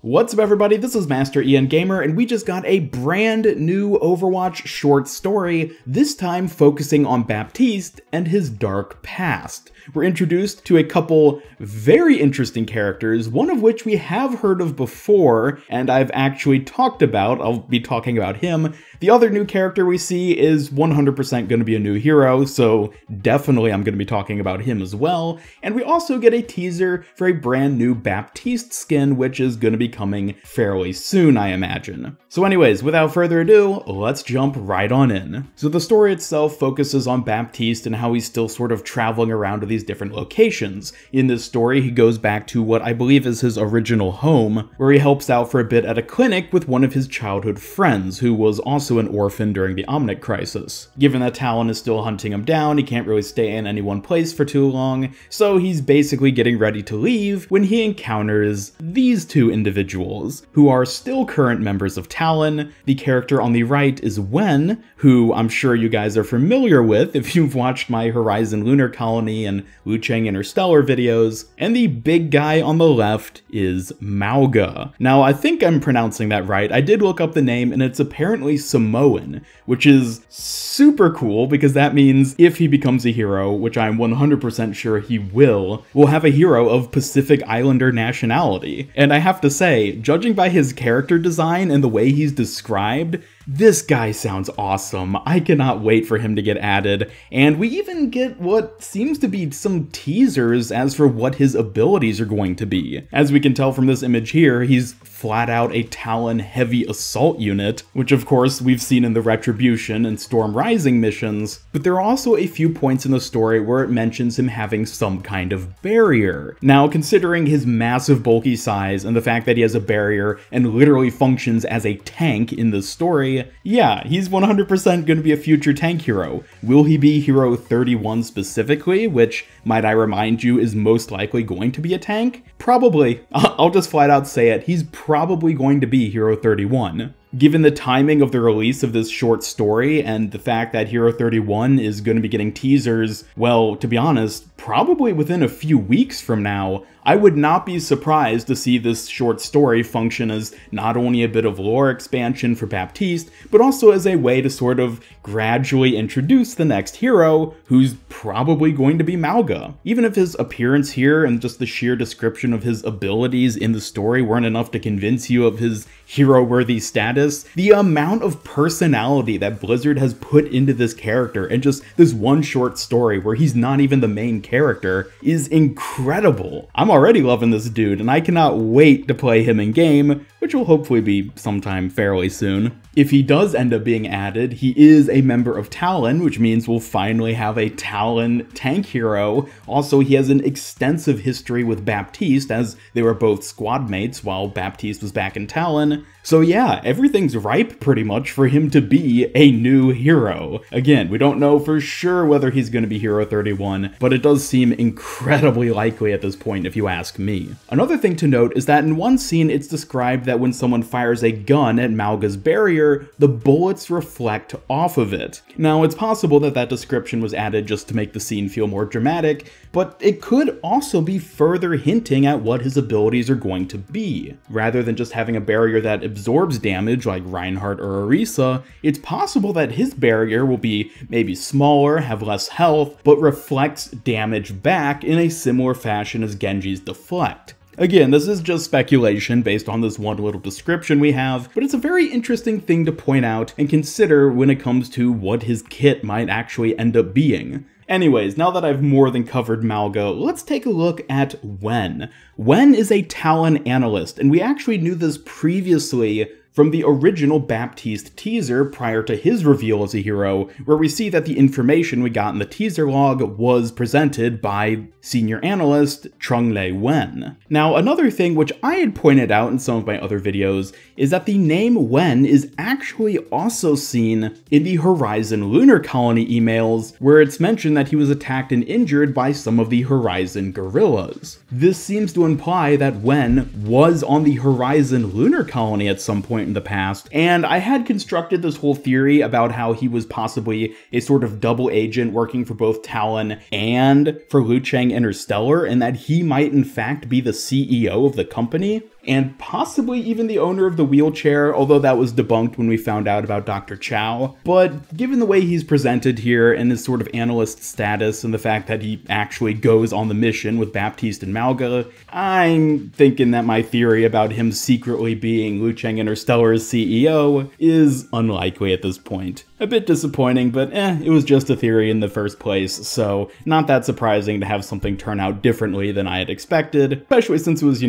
What's up everybody, this is Master Ian Gamer, and we just got a brand new Overwatch short story, this time focusing on Baptiste and his dark past. We're introduced to a couple very interesting characters, one of which we have heard of before, and I've actually talked about. I'll be talking about him. The other new character we see is 100% going to be a new hero, so definitely I'm going to be talking about him as well. And we also get a teaser for a brand new Baptiste skin, which is going to be coming fairly soon, I imagine. So anyways, without further ado, let's jump right on in. So the story itself focuses on Baptiste and how he's still sort of traveling around to these different locations. In this story, he goes back to what I believe is his original home, where he helps out for a bit at a clinic with one of his childhood friends, who was also an orphan during the Omnic crisis. Given that Talon is still hunting him down, he can't really stay in any one place for too long, so he's basically getting ready to leave when he encounters these two individuals, who are still current members of Talon. The character on the right is Wen, who I'm sure you guys are familiar with if you've watched my Horizon Lunar Colony and Liu Chang Interstellar videos, and the big guy on the left is Mauga. Now, I think I'm pronouncing that right. I did look up the name, and it's apparently Samoan, which is super cool because that means if he becomes a hero, which I'm 100% sure he will, we'll have a hero of Pacific Islander nationality. And I have to say, judging by his character design and the way he's described, this guy sounds awesome. I cannot wait for him to get added, and we even get what seems to be some teasers as for what his abilities are going to be. As we can tell from this image here, he's flat out a Talon heavy assault unit, which of course we've seen in the Retribution and Storm Rising missions, but there are also a few points in the story where it mentions him having some kind of barrier. Now, considering his massive bulky size and the fact that he has a barrier and literally functions as a tank in this story, yeah, he's 100% going to be a future tank hero. Will he be Hero 31 specifically, which, might I remind you, is most likely going to be a tank? Probably. I'll just flat out say it, he's probably going to be Hero 31. Given the timing of the release of this short story and the fact that Hero 31 is going to be getting teasers, well, to be honest, probably within a few weeks from now, I would not be surprised to see this short story function as not only a bit of lore expansion for Baptiste, but also as a way to sort of gradually introduce the next hero, who's probably going to be Mauga. Even if his appearance here and just the sheer description of his abilities in the story weren't enough to convince you of his hero-worthy status, the amount of personality that Blizzard has put into this character and just this one short story where he's not even the main character is incredible. I'm already loving this dude, and I cannot wait to play him in game, which will hopefully be sometime fairly soon. If he does end up being added, he is a member of Talon, which means we'll finally have a Talon tank hero. Also, he has an extensive history with Baptiste, as they were both squad mates while Baptiste was back in Talon. So yeah, everything's ripe pretty much for him to be a new hero. Again, we don't know for sure whether he's going to be Hero 31, but it does seem incredibly likely at this point if you ask me. Another thing to note is that in one scene it's described that when someone fires a gun at Mauga's barrier, the bullets reflect off of it. Now, it's possible that that description was added just to make the scene feel more dramatic, but it could also be further hinting at what his abilities are going to be. Rather than just having a barrier that absorbs damage like Reinhardt or Orisa, it's possible that his barrier will be maybe smaller, have less health, but reflects damage back in a similar fashion as Genji's Deflect. Again, this is just speculation based on this one little description we have, but it's a very interesting thing to point out and consider when it comes to what his kit might actually end up being. Anyways, now that I've more than covered Mauga, let's take a look at Wen. Wen is a Talon analyst, and we actually knew this previously from the original Baptiste teaser prior to his reveal as a hero, where we see that the information we got in the teaser log was presented by senior analyst Chunglei Wen. Now, another thing which I had pointed out in some of my other videos is that the name Wen is actually also seen in the Horizon Lunar Colony emails, where it's mentioned that he was attacked and injured by some of the Horizon guerrillas. This seems to imply that Wen was on the Horizon Lunar Colony at some point in the past, and I had constructed this whole theory about how he was possibly a sort of double agent working for both Talon and for Liu Chang Interstellar, and that he might in fact be the CEO of the company. and possibly even the owner of the wheelchair, although that was debunked when we found out about Dr. Chow. But given the way he's presented here and his sort of analyst status and the fact that he actually goes on the mission with Baptiste and Malga, I'm thinking that my theory about him secretly being Lucheng Interstellar's CEO is unlikely at this point. A bit disappointing, but it was just a theory in the first place, so not that surprising to have something turn out differently than I had expected, especially since it was,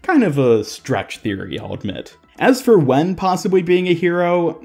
kind of a stretch theory, I'll admit. As for Wen possibly being a hero,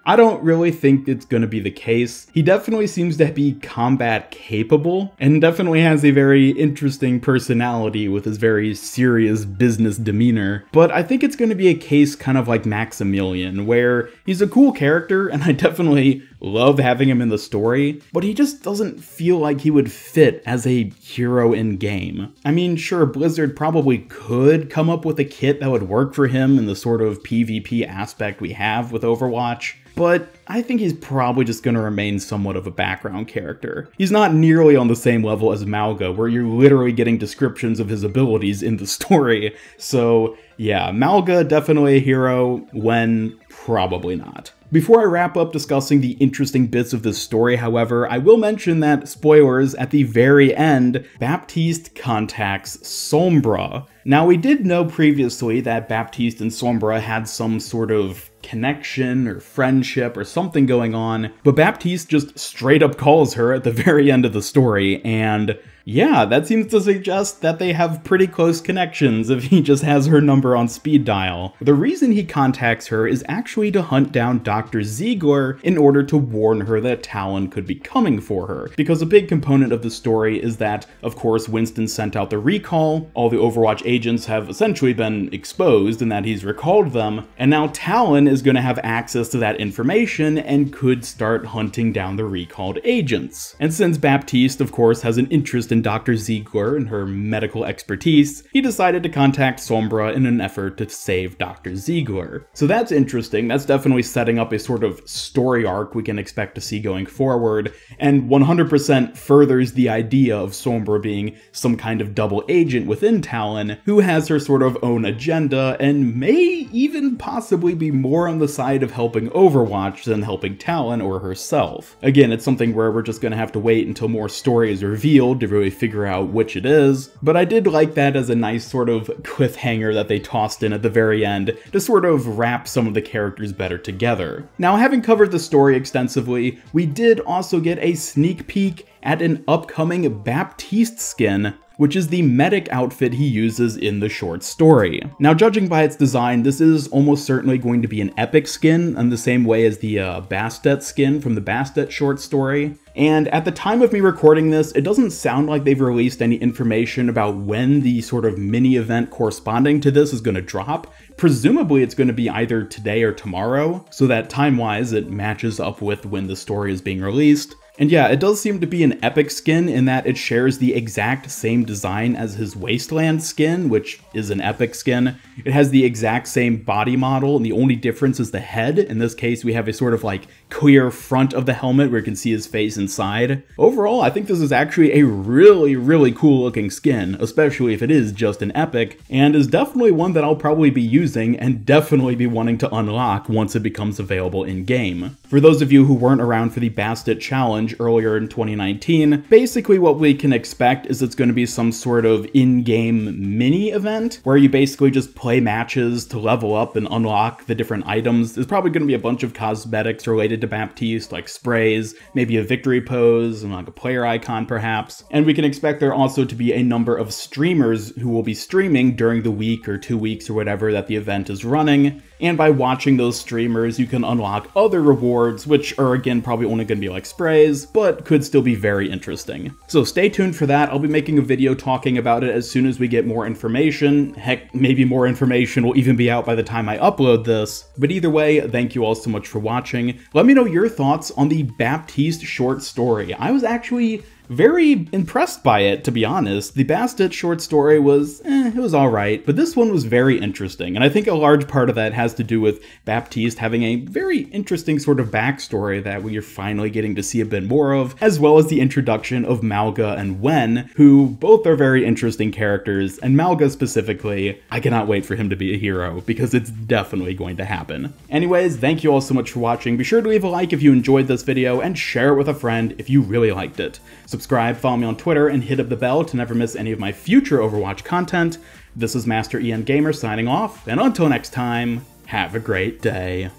I don't really think it's gonna be the case. He definitely seems to be combat capable, and definitely has a very interesting personality with his very serious business demeanor. But I think it's gonna be a case kind of like Maximilian, where he's a cool character, and I definitely love having him in the story, but he just doesn't feel like he would fit as a hero in-game. I mean, sure, Blizzard probably could come up with a kit that would work for him in the sort of PvP aspect we have with Overwatch, but I think he's probably just going to remain somewhat of a background character. He's not nearly on the same level as Malga, where you're literally getting descriptions of his abilities in the story. So yeah, Malga definitely a hero, Wen probably not. Before I wrap up discussing the interesting bits of this story, however, I will mention that, spoilers, at the very end, Baptiste contacts Sombra. Now, we did know previously that Baptiste and Sombra had some sort of connection or friendship or something going on, but Baptiste just straight up calls her at the very end of the story, and yeah, that seems to suggest that they have pretty close connections if he just has her number on speed dial. The reason he contacts her is actually to hunt down Dr. Ziegler in order to warn her that Talon could be coming for her, because a big component of the story is that, of course, Winston sent out the recall, all the Overwatch agents have essentially been exposed in that he's recalled them, and now Talon is going to have access to that information and could start hunting down the recalled agents. And since Baptiste, of course, has an interest in Dr. Ziegler and her medical expertise, he decided to contact Sombra in an effort to save Dr. Ziegler. So that's interesting. That's definitely setting up a sort of story arc we can expect to see going forward, and 100% furthers the idea of Sombra being some kind of double agent within Talon who has her sort of own agenda and may even possibly be more on the side of helping Overwatch than helping Talon or herself. Again, it's something where we're just gonna have to wait until more story is revealed to really figure out which it is, but I did like that as a nice sort of cliffhanger that they tossed in at the very end to sort of wrap some of the characters better together. Now, having covered the story extensively, we did also get a sneak peek at an upcoming Baptiste skin, which is the medic outfit he uses in the short story. Now, judging by its design, this is almost certainly going to be an epic skin in the same way as the Bastet skin from the Bastet short story. And at the time of me recording this, it doesn't sound like they've released any information about when the sort of mini event corresponding to this is going to drop. Presumably it's going to be either today or tomorrow, so that time-wise it matches up with when the story is being released. And yeah, it does seem to be an epic skin in that it shares the exact same design as his Wasteland skin, which is an epic skin. It has the exact same body model, and the only difference is the head. In this case, we have a sort of like clear front of the helmet where you can see his face inside. Overall, I think this is actually a really, really cool looking skin, especially if it is just an epic, and is definitely one that I'll probably be using and definitely be wanting to unlock once it becomes available in-game. For those of you who weren't around for the Bastet Challenge earlier in 2019, basically what we can expect is it's going to be some sort of in-game mini event where you basically just play matches to level up and unlock the different items. There's probably going to be a bunch of cosmetics related to Baptiste, like sprays, maybe a victory pose, and like a player icon perhaps. And we can expect there also to be a number of streamers who will be streaming during the week or 2 weeks or whatever that the event is running. And by watching those streamers, you can unlock other rewards, which are again probably only going to be like sprays, but could still be very interesting. So stay tuned for that. I'll be making a video talking about it as soon as we get more information. Heck, maybe more information will even be out by the time I upload this. But either way, thank you all so much for watching. Let me know your thoughts on the Baptiste short story. I was actually very impressed by it, to be honest. The Bastet short story was, it was alright, but this one was very interesting, and I think a large part of that has to do with Baptiste having a very interesting sort of backstory that we are finally getting to see a bit more of, as well as the introduction of Malga and Wen, who both are very interesting characters, and Malga specifically, I cannot wait for him to be a hero, because it's definitely going to happen. Anyways, thank you all so much for watching. Be sure to leave a like if you enjoyed this video, and share it with a friend if you really liked it. Subscribe, follow me on Twitter, and hit up the bell to never miss any of my future Overwatch content. This is Master EN Gamer signing off, and until next time, have a great day.